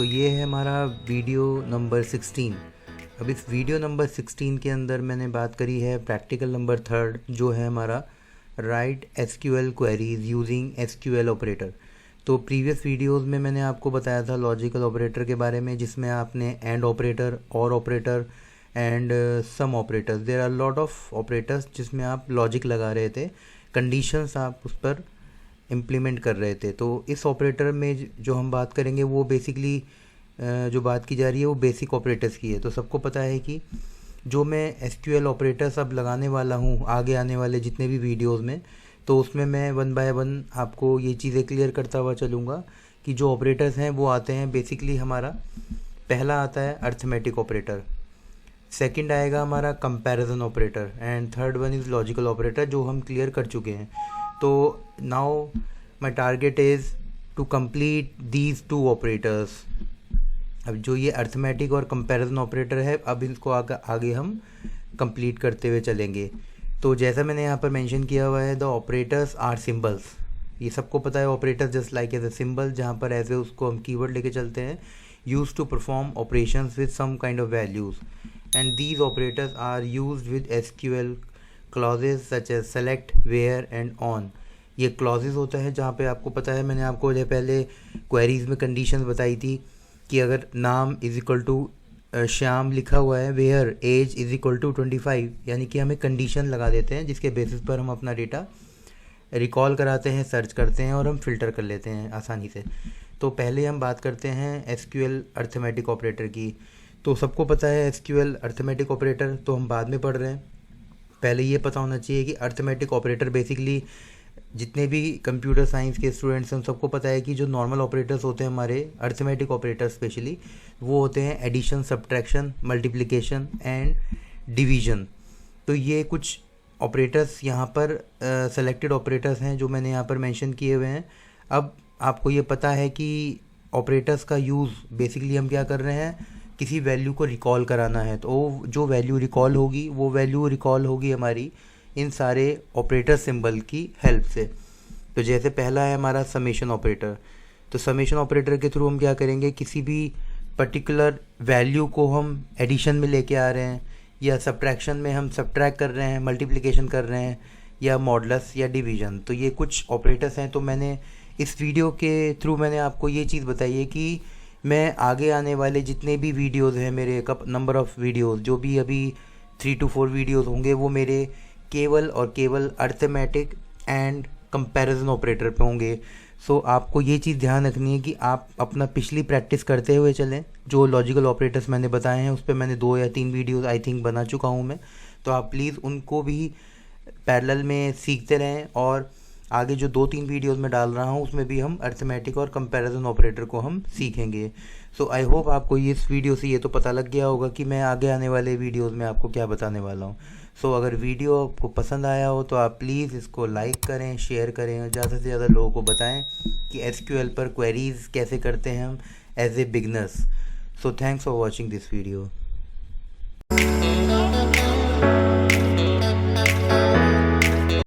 तो ये है हमारा वीडियो नंबर 16। अब इस वीडियो नंबर 16 के अंदर मैंने बात करी है प्रैक्टिकल नंबर 3 जो है हमारा right SQL queries using SQL operator. तो प्रीवियस वीडियोस में मैंने आपको बताया था लॉजिकल ऑपरेटर के बारे में, जिसमें आपने एंड ऑपरेटर, और operator and some operators, there are lot of operators जिसमें आप लॉजिक लगा रहे थे, कंडीशंस आप उस पर इम्प्लीमेंट कर रहे थे। तो इस ऑपरेटर में जो हम बात करेंगे वो बेसिकली जो बात की जा रही है वो बेसिक ऑपरेटर्स की है। तो सबको पता है कि जो मैं एसक्यूएल ऑपरेटर्स अब लगाने वाला हूँ आगे आने वाले जितने भी वीडियोस में, तो उसमें मैं वन बाय वन आपको ये चीज़ें क्लियर करता हुआ चलूँगा कि जो ऑपरेटर्स हैं वो आते हैं बेसिकली हमारा पहला आता है अर्थमेटिक ऑपरेटर, सेकंड आएगा हमारा comparison operator, and third one is logical operator जो हम क्लियर कर चुके हैं। तो now my target is to complete these two operators. अब जो ये अर्थमेटिक और कंपैरिजन ऑपरेटर है, अब इसको आगे हम कंप्लीट करते हुए चलेंगे। तो जैसा मैंने यहाँ पर मेंशन किया हुआ है, द ऑपरेटर्स आर सिंबल्स। ये सबको पता है, operators just like as a symbol, जहाँ पर एज ए उसको हम कीवर्ड लेके चलते हैं, use to perform operations with some kind of values, and these operators are used with SQL clauses such as select, where and on. ये clauses होता है जहाँ पे आपको पता है, मैंने आपको जो पहले क्वेरीज में कंडीशंस बताई थी कि अगर नाम इज इक्वल टू श्याम लिखा हुआ है, where age is equal to 25, यानी कि हमें कंडीशन लगा देते हैं जिसके बेसिस पर हम अपना डेटा रिकॉल कराते हैं, सर्च करते हैं और हम फिल्टर कर लेते हैं आसानी से। तो पहले हम बात करते हैं एसक्यूएल अर्थमेटिक ऑपरेटर की। तो सबको पता है एसक्यूएल अर्थमेटिक ऑपरेटर, तो हम बाद में पढ़ रहे हैं। पहले ये पता होना चाहिए कि अर्थमेटिक ऑपरेटर बेसिकली जितने भी कंप्यूटर साइंस के स्टूडेंट्स हैं सबको पता है कि जो नॉर्मल ऑपरेटर्स होते हैं हमारे अर्थमेटिक ऑपरेटर स्पेशली, वो होते हैं addition, subtraction, multiplication and division. तो ये कुछ ऑपरेटर्स यहाँ पर सेलेक्टेड ऑपरेटर्स हैं जो मैंने यहाँ पर मेंशन किए हुए हैं। अब आपको ये पता है कि ऑपरेटर्स का यूज़ बेसिकली हम क्या कर रहे हैं, किसी वैल्यू को रिकॉल कराना है। तो जो वैल्यू रिकॉल होगी वो वैल्यू रिकॉल होगी हमारी इन सारे ऑपरेटर सिंबल की हेल्प से। तो जैसे पहला है हमारा समेशन ऑपरेटर। तो समेशन ऑपरेटर के थ्रू हम क्या करेंगे, किसी भी पर्टिकुलर वैल्यू को हम एडिशन में लेके आ रहे हैं, या सब्ट्रैक्शन में हम सब्ट्रैक्ट कर रहे हैं, मल्टीप्लिकेशन कर रहे हैं, या मॉडुलस या डिवीजन। तो ये कुछ ऑपरेटर्स हैं। तो मैंने इस वीडियो के थ्रू मैंने आपको ये चीज़ बताई है कि मैं आगे आने वाले जितने भी वीडियोज़ हैं मेरे नंबर ऑफ़ वीडियोज़, जो भी अभी 3 to 4 वीडियोज़ होंगे, वो मेरे केवल और केवल अर्थमेटिक एंड कंपैरिजन ऑपरेटर पे होंगे। सो आपको ये चीज़ ध्यान रखनी है कि आप अपना पिछली प्रैक्टिस करते हुए चलें। जो लॉजिकल ऑपरेटर्स मैंने बताए हैं उस पर मैंने 2 या 3 वीडियोज़ आई थिंक बना चुका हूँ मैं। तो आप प्लीज़ उनको भी पैरेलल में सीखते रहें, और आगे जो 2-3 वीडियोज़ में डाल रहा हूँ उसमें भी हम अर्थमेटिक और कंपैरिजन ऑपरेटर को हम सीखेंगे। सो आई होप आपको इस वीडियो से ये तो पता लग गया होगा कि मैं आगे आने वाले वीडियोज़ में आपको क्या बताने वाला हूँ। सो अगर वीडियो आपको पसंद आया हो तो आप प्लीज़ इसको लाइक करें, शेयर करें, और ज़्यादा से ज़्यादा लोगों को बताएं कि एसक्यूएल पर क्वेरीज़ कैसे करते हैं हम as a beginners. So thanks for watching this video.